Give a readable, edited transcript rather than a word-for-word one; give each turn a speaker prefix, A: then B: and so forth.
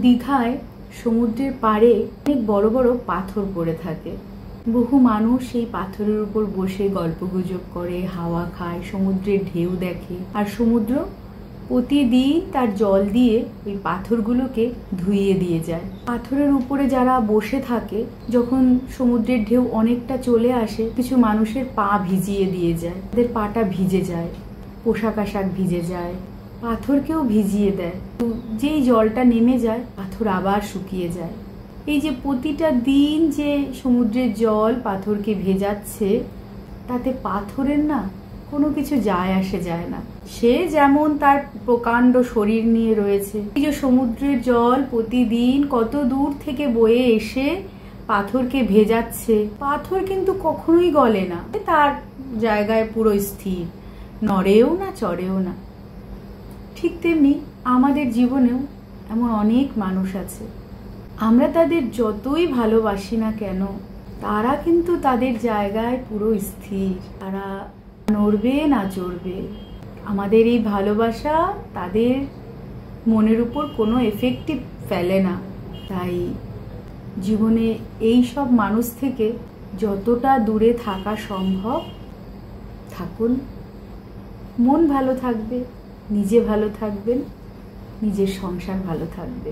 A: দীঘায় সমুদ্রের পাড়ে অনেক বড় বড় পাথর পড়ে থাকে। বহু মানুষ সেই পাথরের উপর বসে গল্পগুজব করে, হাওয়া খায়, সমুদ্রের ঢেউ দেখে। আর সমুদ্র প্রতিদিন তার জল দিয়ে ওই পাথরগুলোকে ধুইয়ে দিয়ে যায়। পাথরের উপরে যারা বসে থাকে, যখন সমুদ্রের ঢেউ অনেকটা চলে আসে, কিছু মানুষের পা ভিজিয়ে দিয়ে যায়, তাদের পাটা ভিজে যায়, পোশাক আশাক ভিজে যায়, পাথরকেও ভিজিয়ে দেয়। যেই জলটা নেমে যায়, পাথর আবার শুকিয়ে যায়। এই যে প্রতিটা দিন যে সমুদ্রের জল পাথরকে ভেজাচ্ছে, তাতে পাথরের না কোনো কিছু যায় আসে যায় না। সে যেমন তার প্রকাণ্ড শরীর নিয়ে রয়েছে, এই যে সমুদ্রের জল প্রতিদিন কত দূর থেকে বয়ে এসে পাথরকে ভেজাচ্ছে, পাথর কিন্তু কখনোই গলে না, তার জায়গায় পুরো স্থির, নড়েও না চড়েও না। ঠিক তেমনি আমাদের জীবনেও এমন অনেক মানুষ আছে, আমরা তাদের যতই ভালোবাসি না কেন, তারা কিন্তু তাদের জায়গায় পুরো স্থির, তারা নড়বে না চড়বে। আমাদের এই ভালোবাসা তাদের মনের উপর কোনো এফেক্টই ফেলে না। তাই জীবনে এই সব মানুষ থেকে যতটা দূরে থাকা সম্ভব থাকুন। মন ভালো থাকবে, নিজে ভালো থাকবেন, নিজের সংসার ভালো থাকবে।